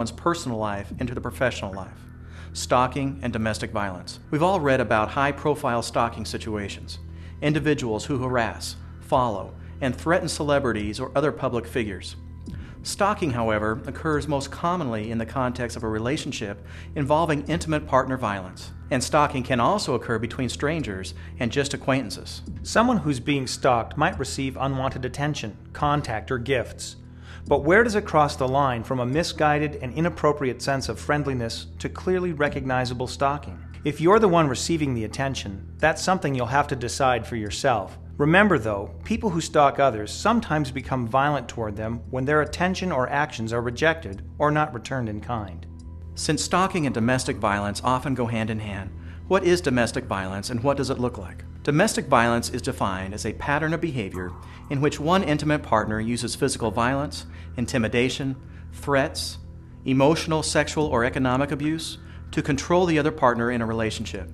one's personal life into the professional life. Stalking and domestic violence. We've all read about high-profile stalking situations. Individuals who harass, follow, and threaten celebrities or other public figures. Stalking, however, occurs most commonly in the context of a relationship involving intimate partner violence. And stalking can also occur between strangers and just acquaintances. Someone who's being stalked might receive unwanted attention, contact, or gifts. But where does it cross the line from a misguided and inappropriate sense of friendliness to clearly recognizable stalking? If you're the one receiving the attention, that's something you'll have to decide for yourself. Remember though, people who stalk others sometimes become violent toward them when their attention or actions are rejected or not returned in kind. Since stalking and domestic violence often go hand in hand, what is domestic violence and what does it look like? Domestic violence is defined as a pattern of behavior in which one intimate partner uses physical violence, intimidation, threats, emotional, sexual, or economic abuse to control the other partner in a relationship.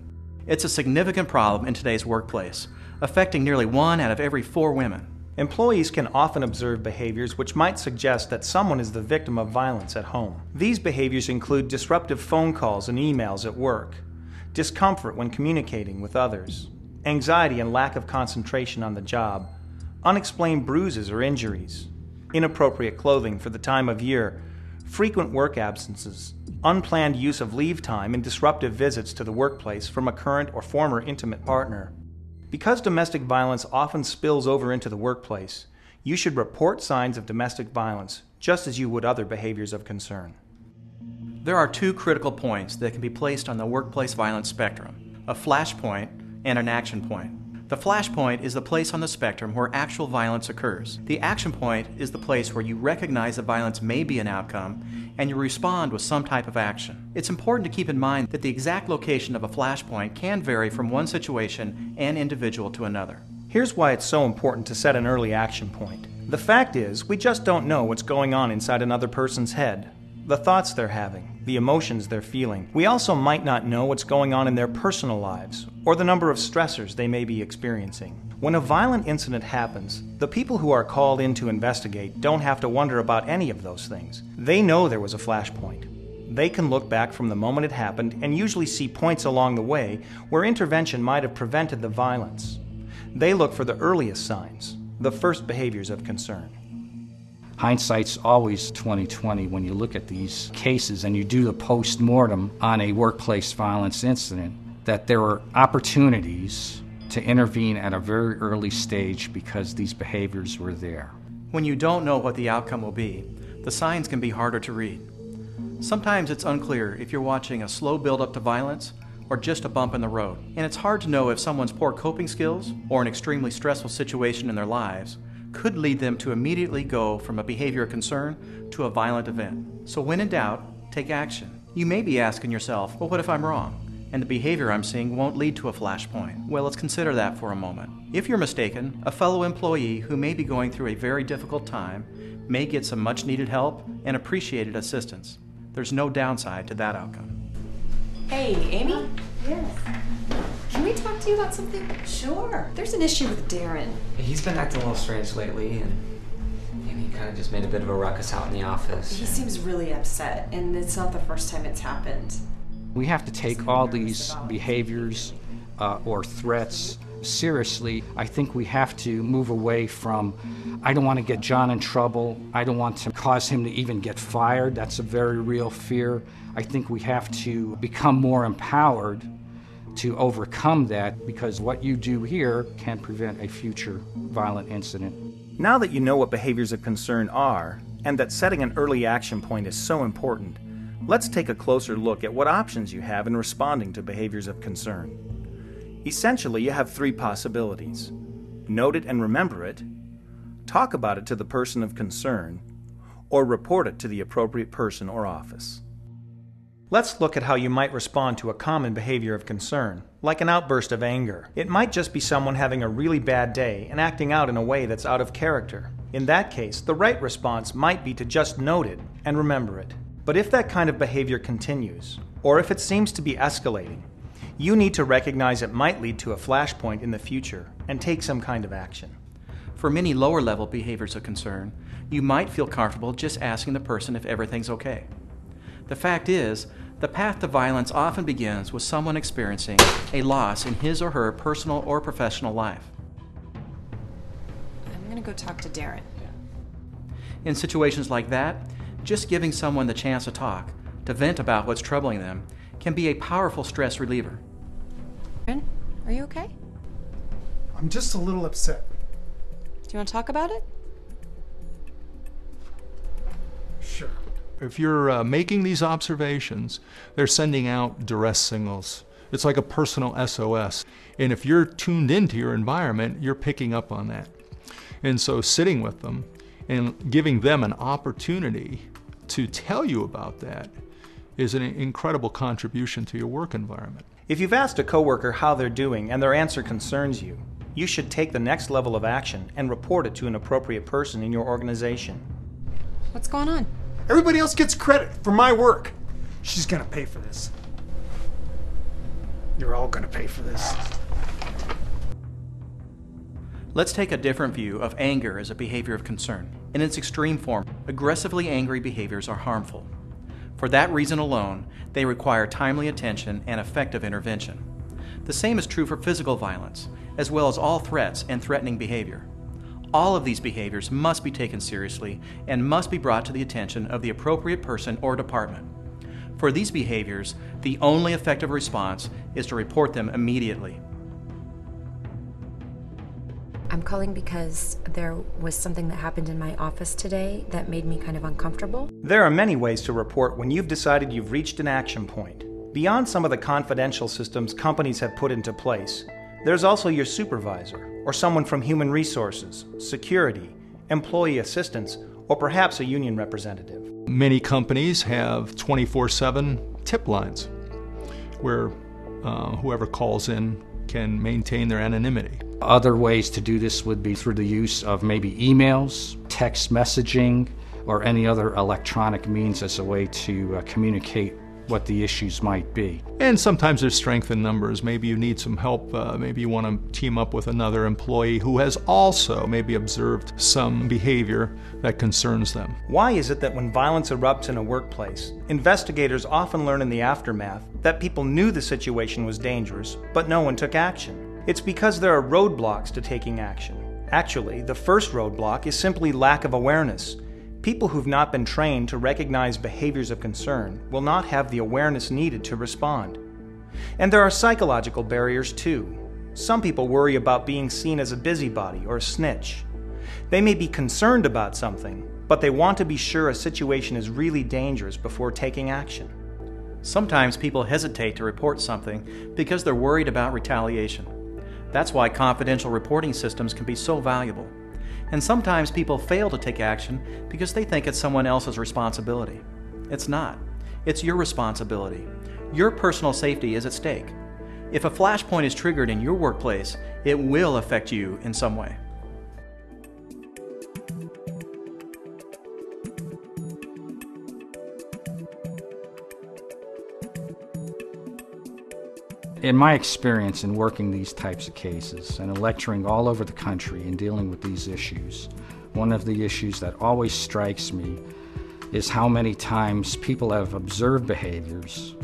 It's a significant problem in today's workplace, affecting nearly 1 out of every 4 women. Employees can often observe behaviors which might suggest that someone is the victim of violence at home. These behaviors include disruptive phone calls and emails at work, discomfort when communicating with others, anxiety and lack of concentration on the job, unexplained bruises or injuries, inappropriate clothing for the time of year, frequent work absences, unplanned use of leave time, and disruptive visits to the workplace from a current or former intimate partner. Because domestic violence often spills over into the workplace, you should report signs of domestic violence just as you would other behaviors of concern. There are 2 critical points that can be placed on the workplace violence spectrum: a flashpoint and an action point. The flashpoint is the place on the spectrum where actual violence occurs. The action point is the place where you recognize that violence may be an outcome and you respond with some type of action. It's important to keep in mind that the exact location of a flashpoint can vary from one situation and individual to another. Here's why it's so important to set an early action point. The fact is, we just don't know what's going on inside another person's head. The thoughts they're having, the emotions they're feeling. We also might not know what's going on in their personal lives, or the number of stressors they may be experiencing. When a violent incident happens, the people who are called in to investigate don't have to wonder about any of those things. They know there was a flashpoint. They can look back from the moment it happened and usually see points along the way where intervention might have prevented the violence. They look for the earliest signs, the first behaviors of concern. Hindsight's always 20/20 when you look at these cases and you do the post-mortem on a workplace violence incident, that there are opportunities to intervene at a very early stage because these behaviors were there. When you don't know what the outcome will be, the signs can be harder to read. Sometimes it's unclear if you're watching a slow build-up to violence or just a bump in the road, and it's hard to know if someone's poor coping skills or an extremely stressful situation in their lives could lead them to immediately go from a behavior of concern to a violent event. So when in doubt, take action. You may be asking yourself, well, what if I'm wrong and the behavior I'm seeing won't lead to a flashpoint? Well, let's consider that for a moment. If you're mistaken, a fellow employee who may be going through a very difficult time may get some much needed help and appreciated assistance. There's no downside to that outcome. Hey, Amy? Yes. Can we talk to you about something? Sure. There's an issue with Darren. He's been acting a little strange lately, and he kind of just made a bit of a ruckus out in the office. He seems really upset, and it's not the first time it's happened. We have to take all these behaviors or threats seriously. I think we have to move away from, I don't want to get John in trouble, I don't want to cause him to even get fired. That's a very real fear. I think we have to become more empowered to overcome that, because what you do here can prevent a future violent incident. Now that you know what behaviors of concern are, and that setting an early action point is so important, let's take a closer look at what options you have in responding to behaviors of concern. Essentially, you have 3 possibilities: note it and remember it, talk about it to the person of concern, or report it to the appropriate person or office. Let's look at how you might respond to a common behavior of concern, like an outburst of anger. It might just be someone having a really bad day and acting out in a way that's out of character. In that case, the right response might be to just note it and remember it. But if that kind of behavior continues, or if it seems to be escalating, you need to recognize it might lead to a flashpoint in the future and take some kind of action. For many lower-level behaviors of concern, you might feel comfortable just asking the person if everything's okay. The fact is, the path to violence often begins with someone experiencing a loss in his or her personal or professional life. I'm gonna go talk to Darren. In situations like that, just giving someone the chance to talk, to vent about what's troubling them, can be a powerful stress reliever. Darren, are you okay? I'm just a little upset. Do you want to talk about it? Sure. If you're making these observations, they're sending out duress signals. It's like a personal SOS. And if you're tuned into your environment, you're picking up on that. And so sitting with them and giving them an opportunity to tell you about that is an incredible contribution to your work environment. If you've asked a coworker how they're doing and their answer concerns you, you should take the next level of action and report it to an appropriate person in your organization. What's going on? Everybody else gets credit for my work. She's gonna pay for this. You're all gonna pay for this. Let's take a different view of anger as a behavior of concern. In its extreme form, aggressively angry behaviors are harmful. For that reason alone, they require timely attention and effective intervention. The same is true for physical violence, as well as all threats and threatening behavior. All of these behaviors must be taken seriously and must be brought to the attention of the appropriate person or department. For these behaviors, the only effective response is to report them immediately. I'm calling because there was something that happened in my office today that made me kind of uncomfortable. There are many ways to report when you've decided you've reached an action point. Beyond some of the confidential systems companies have put into place, there's also your supervisor, or someone from human resources, security, employee assistance, or perhaps a union representative. Many companies have 24/7 tip lines where whoever calls in can maintain their anonymity. Other ways to do this would be through the use of maybe emails, text messaging, or any other electronic means as a way to communicate what the issues might be. And sometimes there's strength in numbers. Maybe you need some help. Maybe you want to team up with another employee who has also maybe observed some behavior that concerns them. Why is it that when violence erupts in a workplace, investigators often learn in the aftermath that people knew the situation was dangerous, but no one took action? It's because there are roadblocks to taking action. Actually, the first roadblock is simply lack of awareness. People who've not been trained to recognize behaviors of concern will not have the awareness needed to respond. And there are psychological barriers too. Some people worry about being seen as a busybody or a snitch. They may be concerned about something, but they want to be sure a situation is really dangerous before taking action. Sometimes people hesitate to report something because they're worried about retaliation. That's why confidential reporting systems can be so valuable. And sometimes people fail to take action because they think it's someone else's responsibility. It's not. It's your responsibility. Your personal safety is at stake. If a flashpoint is triggered in your workplace, it will affect you in some way. In my experience in working these types of cases and lecturing all over the country and dealing with these issues, one of the issues that always strikes me is how many times people have observed behaviors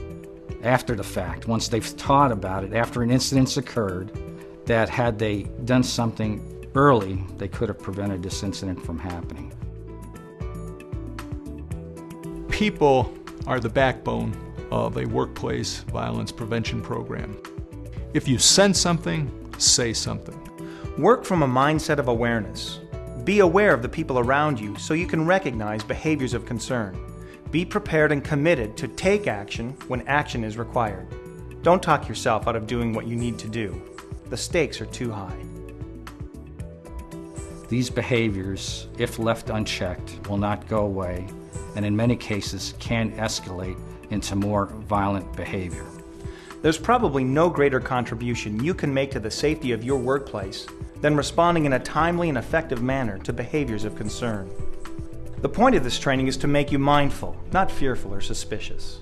after the fact, once they've thought about it, after an incident's occurred, that had they done something early, they could have prevented this incident from happening. People are the backbone of a workplace violence prevention program. If you sense something, say something. Work from a mindset of awareness. Be aware of the people around you so you can recognize behaviors of concern. Be prepared and committed to take action when action is required. Don't talk yourself out of doing what you need to do. The stakes are too high. These behaviors, if left unchecked, will not go away, and in many cases can escalate into more violent behavior. There's probably no greater contribution you can make to the safety of your workplace than responding in a timely and effective manner to behaviors of concern. The point of this training is to make you mindful, not fearful or suspicious.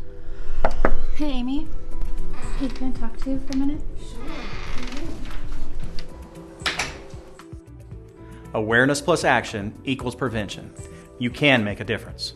Hey, Amy. Hey, can I talk to you for a minute? Awareness plus action equals prevention. You can make a difference.